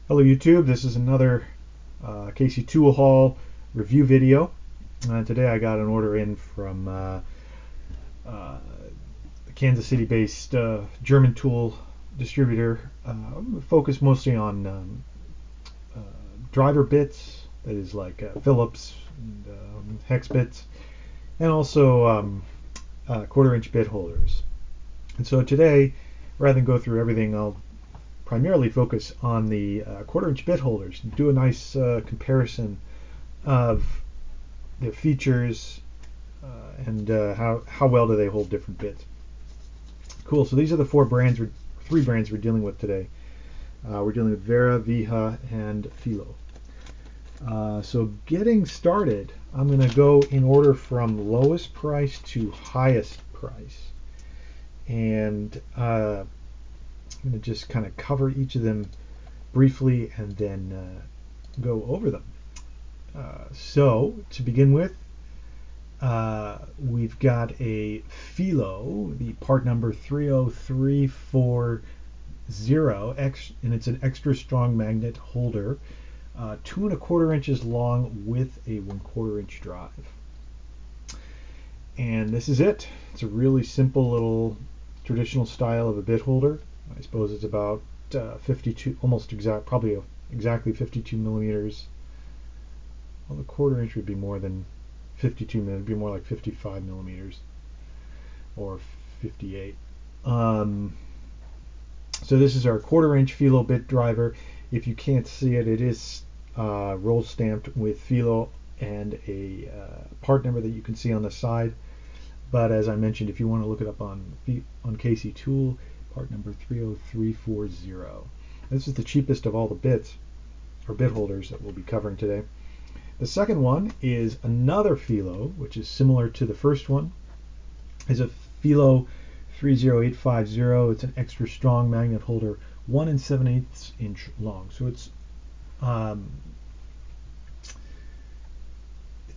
Hello YouTube, this is another Casey tool haul review video. Today I got an order in from a Kansas City based German tool distributor focused mostly on driver bits, that is like Phillips and hex bits, and also 1/4-inch bit holders. And so today, rather than go through everything, I'll primarily focus on the 1/4-inch bit holders and do a nice comparison of the features and how well do they hold different bits. Cool. So these are the three brands we're dealing with today. We're dealing with Wera, Wiha, and Felo. So getting started, I'm going to go in order from lowest price to highest price, and I'm going to just kind of cover each of them briefly and then go over them. So to begin with, we've got a Felo, the part number 30340, and it's an extra strong magnet holder, 2 1/4 inches long with a 1/4 inch drive. And this is it. It's a really simple little traditional style of a bit holder. I suppose it's about 52, probably exactly 52 millimeters. Well, the 1/4 inch would be more than 52 millimeters. It'd be more like 55 millimeters or 58. So this is our 1/4 inch Felo bit driver. If you can't see it, it is roll stamped with Felo and a part number that you can see on the side. But as I mentioned, if you want to look it up on Casey Tool, part number 30340. This is the cheapest of all the bits or bit holders that we'll be covering today. The second one is another Felo, which is similar to the first one. It's a Felo 30850. It's an extra strong magnet holder, 1 7/8 inch long. So it's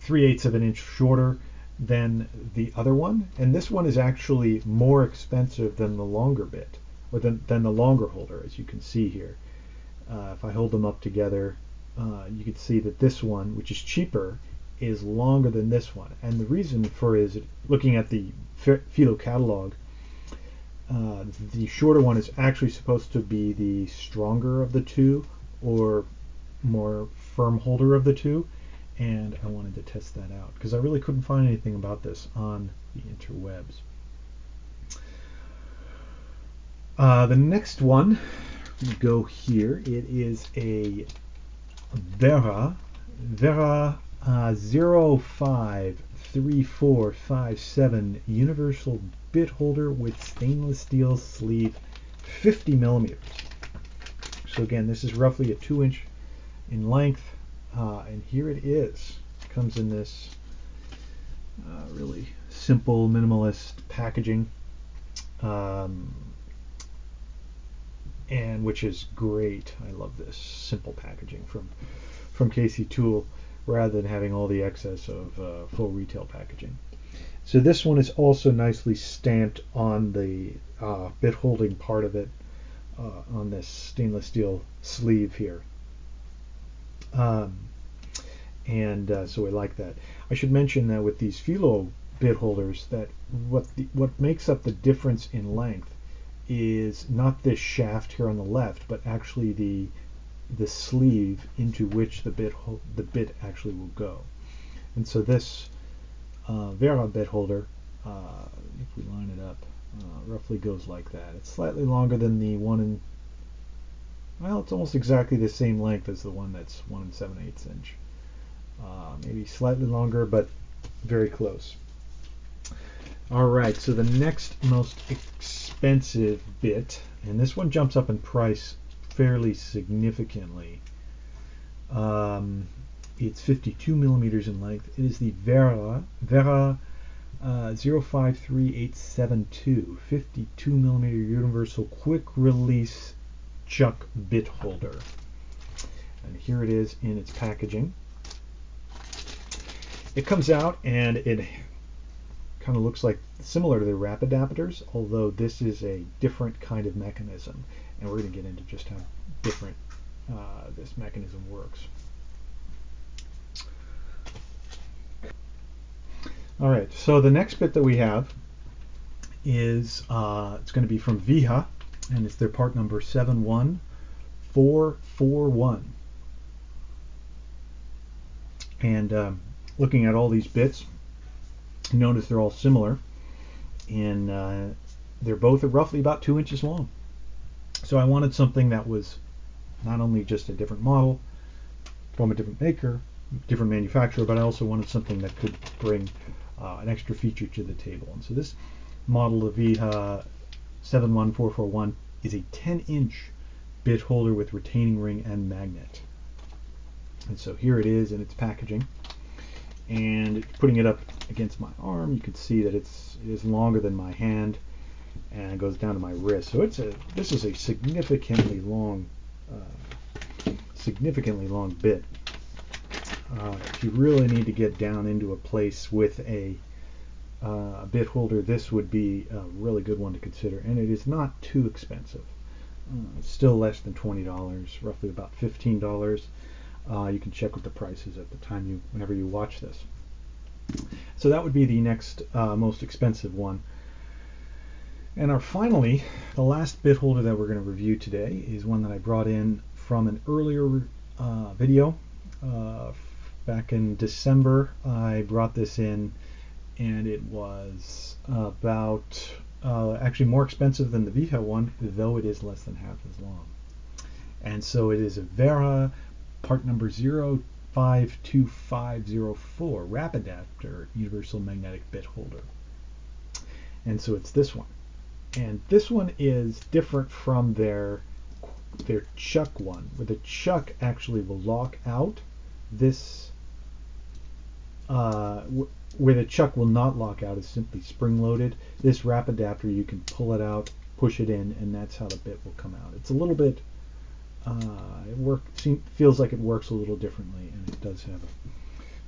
3/8 of an inch shorter than the other one, and this one is actually more expensive than the longer bit, or than the longer holder, as you can see here. If I hold them up together, you can see that this one, which is cheaper, is longer than this one. And the reason for is, looking at the Felo catalog, the shorter one is actually supposed to be the stronger of the two, or more firm holder of the two. And I wanted to test that out because I really couldn't find anything about this on the interwebs. The next one, we go here. It is a Wera 053457 universal bit holder with stainless steel sleeve, 50 millimeters. So again, this is roughly a 2 inch in length. And here it is. It comes in this really simple, minimalist packaging, and which is great. I love this simple packaging from Casey Tool, rather than having all the excess of full retail packaging. So this one is also nicely stamped on the bit holding part of it, on this stainless steel sleeve here. So I like that. I should mention that with these Felo bit holders, that what makes up the difference in length is not this shaft here on the left, but actually the sleeve into which the bit actually will go. And so this Wera bit holder, if we line it up, roughly goes like that. It's slightly longer than the one well, it's almost exactly the same length as the one that's 1 7/8 inch. Maybe slightly longer, but very close. All right, so the next most expensive bit, and this one jumps up in price fairly significantly. It's 52 millimeters in length. It is the Wera 053872 52 millimeter universal quick release chuck bit holder. And here it is in its packaging. It comes out and it kind of looks like similar to the Rapidaptors, although this is a different kind of mechanism, and we're going to get into just how different this mechanism works. All right, so the next bit that we have is it's going to be from Wiha, and it's their part number 71441. And looking at all these bits, notice they're all similar, and they're both roughly about 2 inches long. So I wanted something that was not only just a different model from a different maker, different manufacturer, but I also wanted something that could bring an extra feature to the table. And so this model of Wiha 71441 is a 10-inch bit holder with retaining ring and magnet. And so here it is in its packaging. And putting it up against my arm, you can see that it is longer than my hand, and it goes down to my wrist. So this is a significantly long bit. If you really need to get down into a place with a bit holder, this would be a really good one to consider, and it is not too expensive. It's still less than $20, roughly about $15. You can check with the prices at the time whenever you watch this. So that would be the next most expensive one. And finally, the last bit holder that we're going to review today is one that I brought in from an earlier video. Back in December, I brought this in, and it was about actually more expensive than the Wiha one, though it is less than half as long. And so it is a Wera part number 052504 Rapidaptor Universal Magnetic Bit Holder. And so it's this one. And this one is different from their chuck one, where the chuck actually will lock out. This where the chuck will not lock out is simply spring loaded. This Rapidaptor, you can pull it out, push it in, and that's how the bit will come out. It's a little bit feels like it works a little differently, and it does have a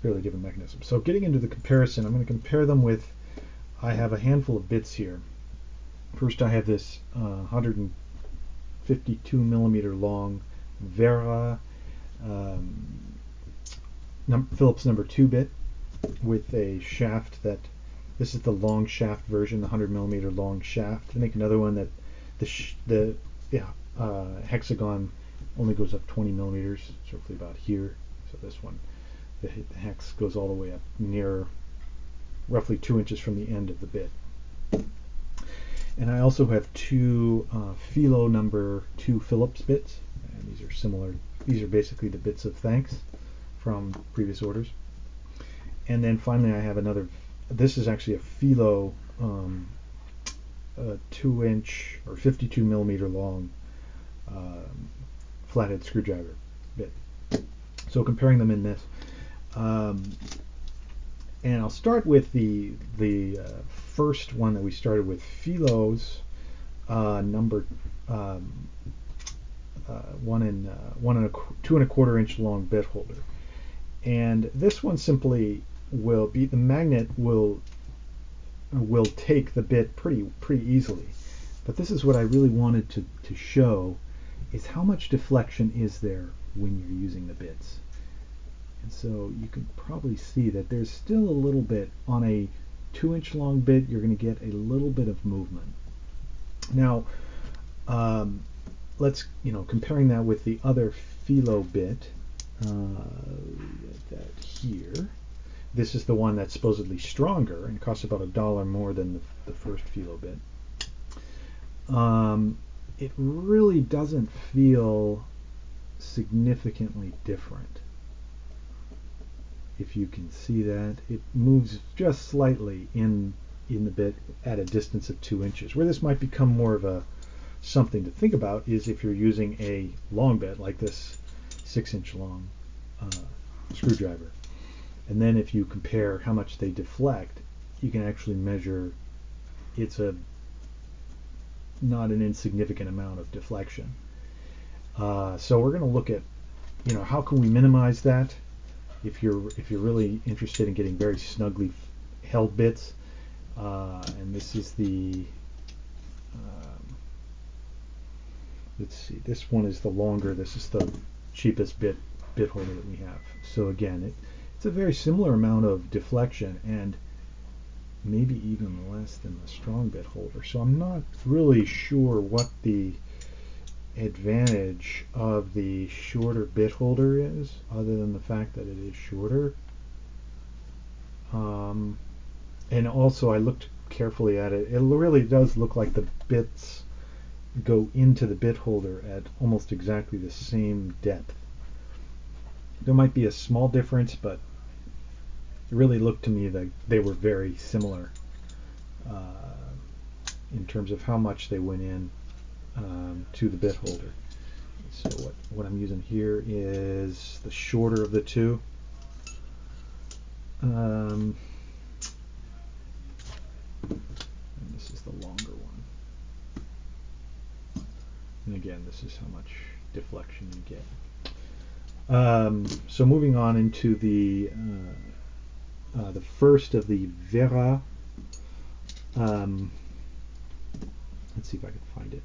fairly different mechanism. So getting into the comparison, I'm going to compare them with, I have a handful of bits here. First I have this 152 millimeter long Wera Phillips number 2 bit with a shaft this is the long shaft version, the 100 millimeter long shaft. I make another one that the hexagon only goes up 20 millimeters, so roughly about here. So this one, the hex goes all the way up near roughly 2 inches from the end of the bit. And I also have two Felo number 2 Phillips bits, and these are similar. These are basically the bits of thanks from previous orders. And then finally I have another, this is actually a Felo 2-inch or 52 millimeter long flathead screwdriver bit. So comparing them in this, and I'll start with the first one that we started with, Felo's number 2 1/4 inch long bit holder. And this one simply will be, the magnet will take the bit pretty easily. But this is what I really wanted to show, is how much deflection is there when you're using the bits. And so you can probably see that there's still a little bit on a 2-inch long bit. You're going to get a little bit of movement. Now, let's, comparing that with the other Felo bit, that here. This is the one that's supposedly stronger and costs about $1 more than the first Felo bit. It really doesn't feel significantly different. If you can see that, it moves just slightly in the bit at a distance of 2 inches. Where this might become more of something to think about is if you're using a long bit like this 6-inch long screwdriver. And then if you compare how much they deflect, you can actually measure it's not an insignificant amount of deflection. So we're going to look at, how can we minimize that? If you're really interested in getting very snugly held bits, and this is the let's see, this one is the longer. This is the cheapest bit holder that we have. So again, it's a very similar amount of deflection and maybe even less than the strong bit holder. So I'm not really sure what the advantage of the shorter bit holder is, other than the fact that it is shorter. And also I looked carefully at it. It really does look like the bits go into the bit holder at almost exactly the same depth. There might be a small difference, but it really looked to me that they were very similar in terms of how much they went in to the bit holder. So what I'm using here is the shorter of the two. And this is the longer one. And again, this is how much deflection you get. So moving on into the first of the Wera. Let's see if I can find it.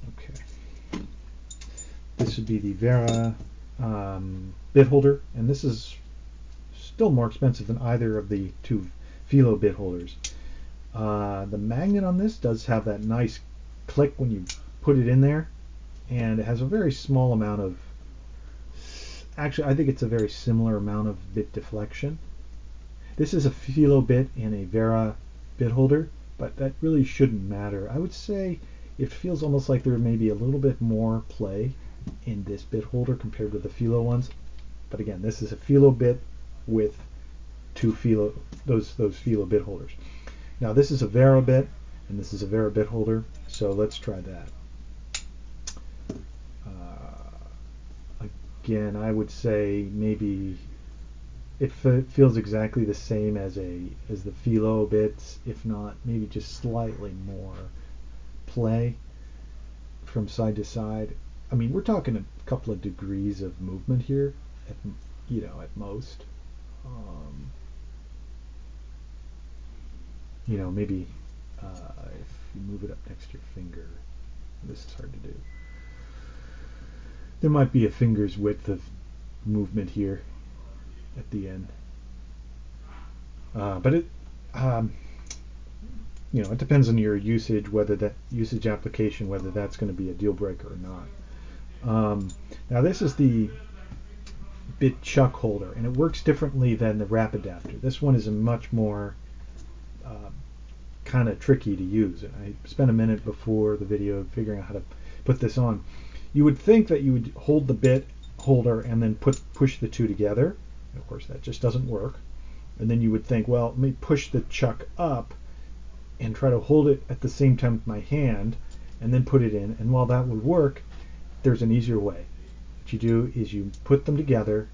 Okay. This would be the Wera bit holder, and this is still more expensive than either of the two Felo bit holders. The magnet on this does have that nice click when you put it in there, and it has a very small amount of, actually I think it's a very similar amount of bit deflection. This is a Felo bit in a Wera bit holder, but that really shouldn't matter. I would say it feels almost like there may be a little bit more play in this bit holder compared to the Felo ones. But again, this is a Felo bit with two Felo, those Felo bit holders. Now this is a Wera bit, and this is a Wera bit holder, so let's try that. Again, I would say maybe it feels exactly the same as the Felo bits, if not maybe just slightly more play from side to side. I mean, we're talking a couple of degrees of movement here, at most. Maybe if you move it up next to your finger, this is hard to do. There might be a finger's width of movement here at the end, but it it depends on your usage, whether that usage application, whether that's going to be a deal breaker or not. Now this is the bit chuck holder, and it works differently than the Rapidaptor. This one is a much more kind of tricky to use, and I spent a minute before the video figuring out how to put this on. You would think that you would hold the bit holder and then push the two together. Of course, that just doesn't work. And then you would think, well, let me push the chuck up and try to hold it at the same time with my hand and then put it in. And while that would work, there's an easier way. What you do is you put them together,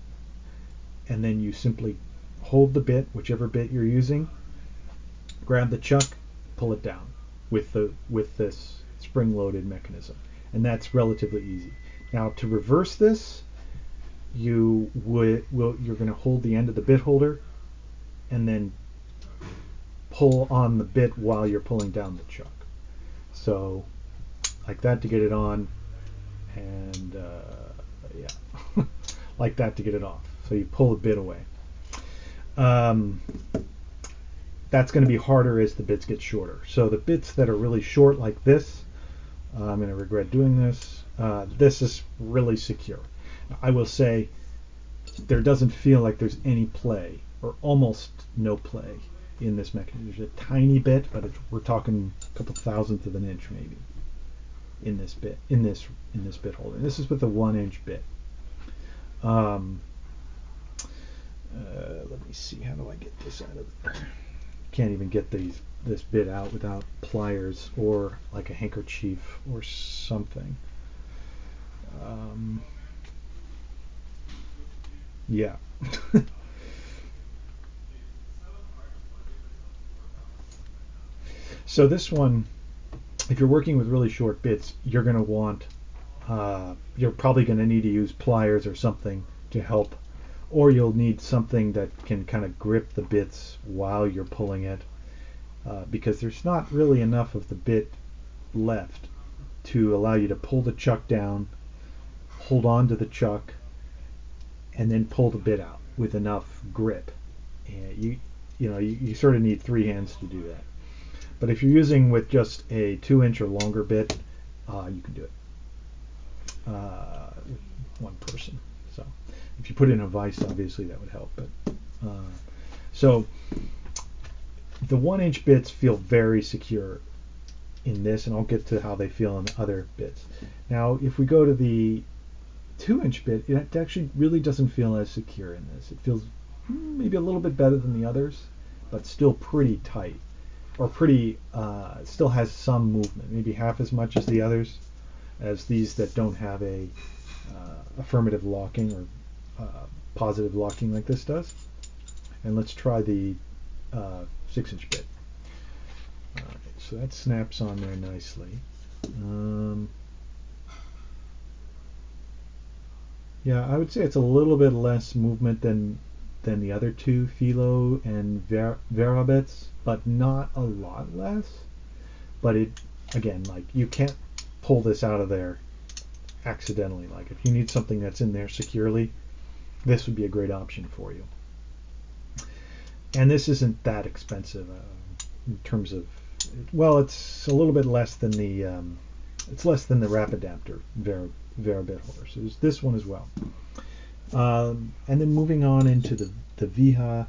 and then you simply hold the bit, whichever bit you're using, grab the chuck, pull it down with this spring-loaded mechanism. And that's relatively easy. Now to reverse this, you're going to hold the end of the bit holder and then pull on the bit while you're pulling down the chuck. So like that to get it on, and like that to get it off. So you pull the bit away. That's going to be harder as the bits get shorter. So the bits that are really short like this, I'm going to regret doing this. This is really secure. I will say there doesn't feel like there's any play, or almost no play, in this mechanism. There's a tiny bit, but we're talking a couple thousandths of an inch maybe in this bit holder. This is with a 1-inch bit. Let me see. How do I get this out of there? Can't even get this bit out without pliers or like a handkerchief or something. Yeah. So this one, if you're working with really short bits, you're going to want, you're probably going to need to use pliers or something to help or you'll need something that can kind of grip the bits while you're pulling it, because there's not really enough of the bit left to allow you to pull the chuck down, hold on to the chuck, and then pull the bit out with enough grip. And you sort of need three hands to do that. But if you're using with just a 2-inch or longer bit, you can do it with one person. So if you put in a vise, obviously that would help. But so the 1-inch bits feel very secure in this, and I'll get to how they feel in other bits. Now, if we go to the 2-inch bit, it actually really doesn't feel as secure in this. It feels maybe a little bit better than the others, but still pretty tight, or pretty still has some movement, maybe half as much as the others, as these that don't have a affirmative locking or positive locking like this does. And let's try the 6-inch bit. Alright, so that snaps on there nicely. Yeah, I would say it's a little bit less movement than the other two, Felo and Wera bits, but not a lot less. But it, again, like, you can't pull this out of there accidentally. Like, if you need something that's in there securely, this would be a great option for you. And this isn't that expensive in terms of, well, it's a little bit less than the it's less than the Rapidaptor Wera bit holder. So there's this one as well. And then moving on into the Wiha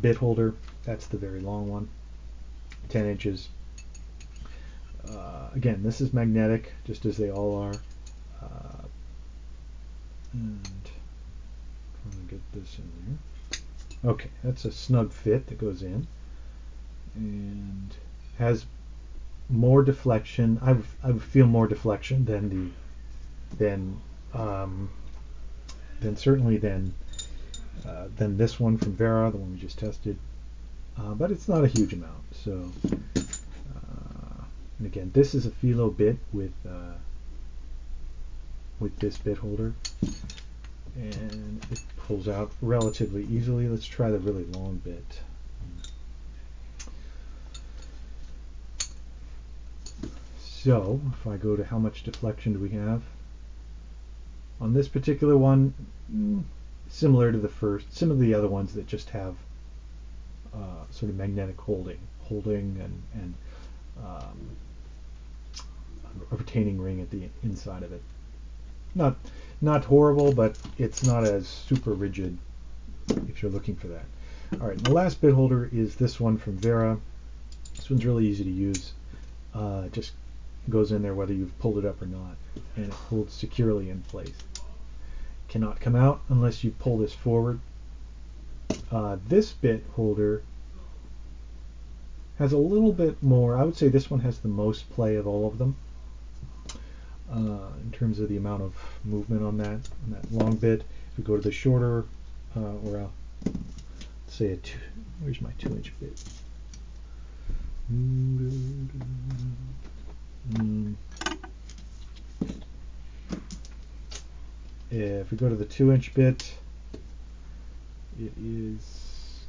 bit holder. That's the very long one, 10 inches. Again, this is magnetic, just as they all are. And trying to get this in there. Okay, that's a snug fit that goes in, and has more deflection. I would feel more deflection than certainly than this one from Wera, the one we just tested. But it's not a huge amount. So, and again, this is a Felo bit with this bit holder, and it pulls out relatively easily. Let's try the really long bit. So if I go to how much deflection do we have on this particular one, similar to some of the other ones that just have sort of magnetic holding and a retaining ring at the inside of it. Not horrible, but it's not as super rigid if you're looking for that. All right, and the last bit holder is this one from Wera. This one's really easy to use. Just goes in there whether you've pulled it up or not, and it holds securely in place. Cannot come out unless you pull this forward. This bit holder has a little bit more. I would say this one has the most play of all of them in terms of the amount of movement on that long bit. If we go to the shorter, or say where's my 2-inch bit? If we go to the 2-inch bit, it is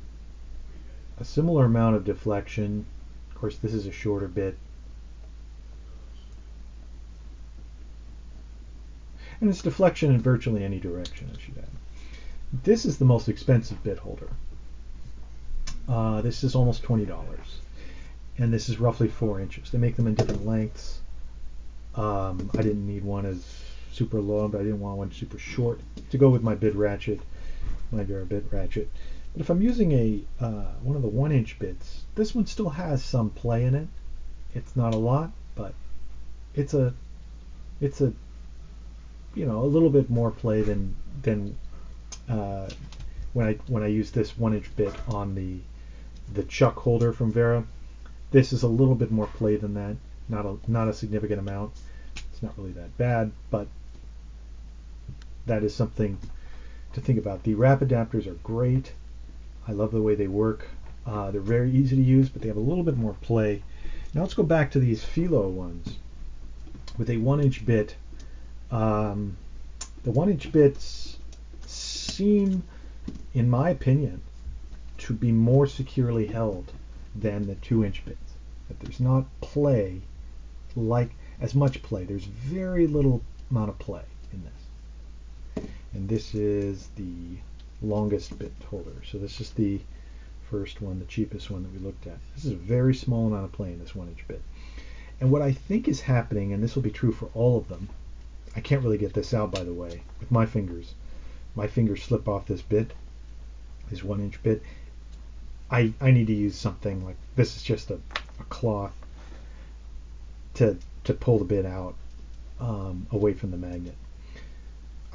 a similar amount of deflection. Of course, this is a shorter bit. And it's deflection in virtually any direction, I should add. This is the most expensive bit holder. This is almost $20. And this is roughly 4 inches. They make them in different lengths. I didn't need one as super long, but I didn't want one super short to go with my bit ratchet, my Wera bit ratchet. But if I'm using one of the 1-inch bits, this one still has some play in it. It's not a lot, but it's a little bit more play than when I use this 1-inch bit on the chuck holder from Wera. This is a little bit more play than that. Not a significant amount. It's not really that bad, but that is something to think about. The Rapidaptors are great. I love the way they work. They're very easy to use, but they have a little bit more play. Now let's go back to these Felo ones with a 1-inch bit. The 1-inch bits seem, in my opinion, to be more securely held than the 2-inch bits. That there's not play, like as much play. There's very little amount of play in this. And this is the longest bit holder. So this is the first one, the cheapest one that we looked at. This is a very small amount of play in this 1-inch bit. And what I think is happening, and this will be true for all of them, I can't really get this out, by the way, with my fingers. My fingers slip off this bit, this 1-inch bit. I need to use something like this. Is just a cloth to pull the bit out away from the magnet.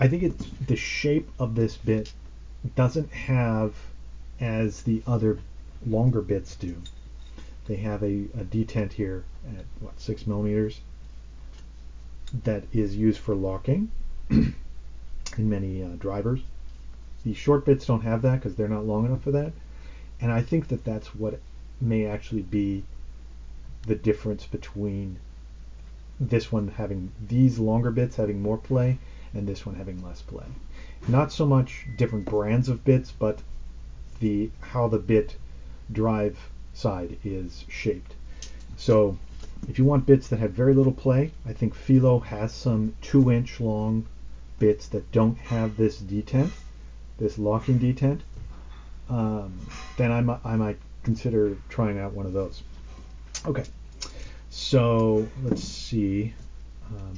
I think it's the shape of this bit doesn't have as the other longer bits do. They have a detent here at 6 millimeters that is used for locking in many drivers. The short bits don't have that because they're not long enough for that. And I think that that's what may actually be the difference between this one having these longer bits having more play and this one having less play. Not so much different brands of bits, but how the bit drive side is shaped. So if you want bits that have very little play, I think Felo has some 2-inch long bits that don't have this detent, this locking detent. Then I might consider trying out one of those. Okay, so let's see.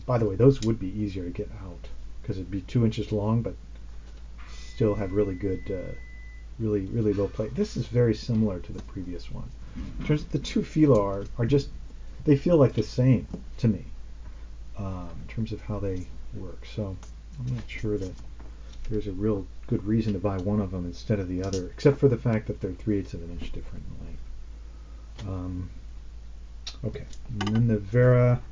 By the way, those would be easier to get out because it'd be 2 inches long, but still have really good, really low play. This is very similar to the previous one. In terms of the two Felo are just, they feel like the same to me in terms of how they work. So I'm not sure that there's a real good reason to buy one of them instead of the other, except for the fact that they're 3/8 of an inch different in length. Okay, and then the Wera.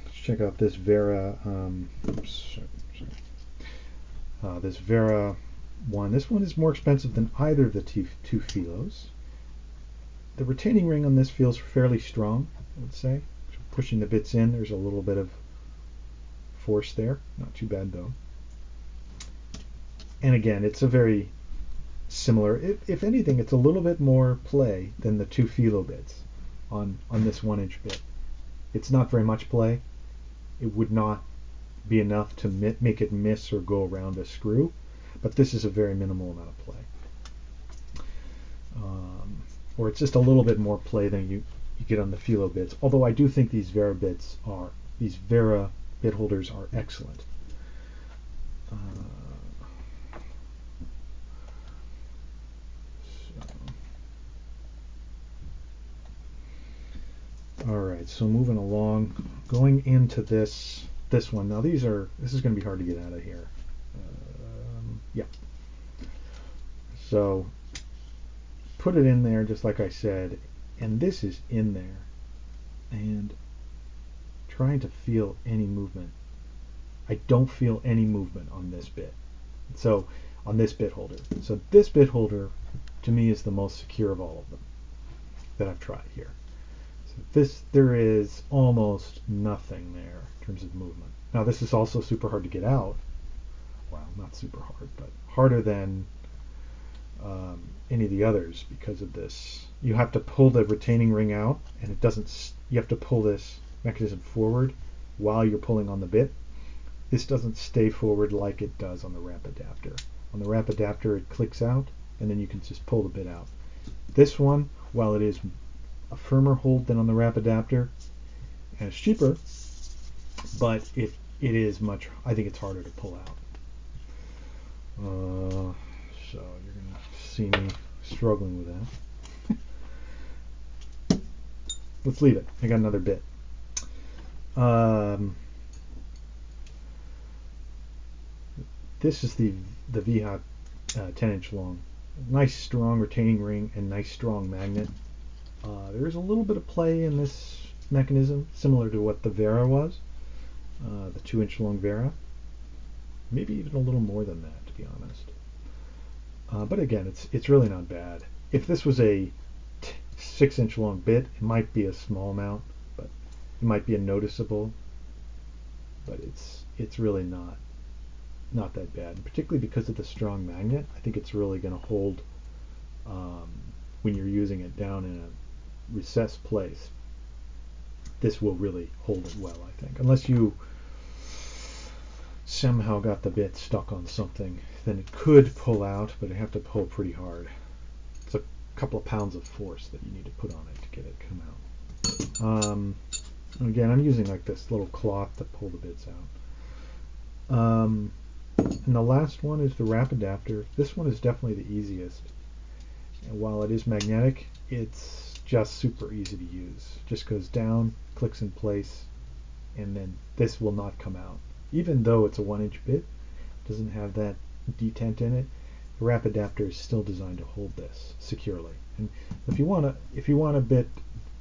Let's check out this Wera. This Wera one. This one is more expensive than either of the two Felos. The retaining ring on this feels fairly strong, I would say. So pushing the bits in, there's a little bit of force there. Not too bad though. And again, it's a very similar, if anything, it's a little bit more play than the two Felo bits on this 1-inch bit. It's not very much play. It would not be enough to make it miss or go around a screw, but this is a very minimal amount of play. Or it's just a little bit more play than you get on the Felo bits, although I do think these Wera bit holders are excellent. All right, so moving along, going into this one. Now this is going to be hard to get out of here. Yeah. So put it in there just like I said, and this is in there, and trying to feel any movement. I don't feel any movement on this bit. So on this bit holder. So this bit holder to me is the most secure of all of them that I've tried here. There is almost nothing there in terms of movement. Now this is also super hard to get out. Well, not super hard, but harder than any of the others because of this. You have to pull the retaining ring out, and it doesn't. You have to pull this mechanism forward while you're pulling on the bit. This doesn't stay forward like it does on the Rapidaptor. On the Rapidaptor, it clicks out, and then you can just pull the bit out. This one, while it is a firmer hold than on the Rapidaptor, and it's cheaper, but it is much. I think it's harder to pull out. So you're gonna see me struggling with that. Let's leave it. I got another bit. This is the Wiha 10-inch long. Nice strong retaining ring and nice strong magnet. There's a little bit of play in this mechanism, similar to what the Wera was, the 2-inch long Wera. Maybe even a little more than that, to be honest. But again, it's really not bad. If this was a 6-inch long bit, it might be a small amount, but it might be a noticeable but it's really not that bad, and particularly because of the strong magnet. I think it's really going to hold when you're using it down in a recessed place. This will really hold it well, I think, unless you somehow got the bit stuck on something, then it could pull out, but you have to pull pretty hard. It's a couple of pounds of force that you need to put on it to get it to come out. Again, I'm using like this little cloth to pull the bits out. And the last one is the Rapidaptor. This one is definitely the easiest. And while it is magnetic, it's just super easy to use. Just goes down, clicks in place, and then this will not come out. Even though it's a 1-inch bit, doesn't have that detent in it, the Rapidaptor is still designed to hold this securely. And if you want a bit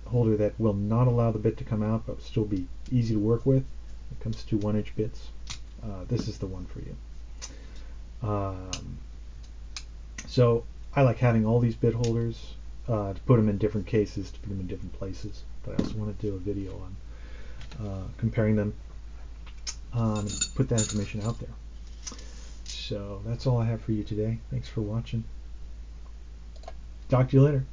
holder that will not allow the bit to come out but still be easy to work with, when it comes to 1-inch bits, this is the one for you. So I like having all these bit holders to put them in different cases, to put them in different places. But I also want to do a video on comparing them. Put that information out there. So that's all I have for you today. Thanks for watching. Talk to you later.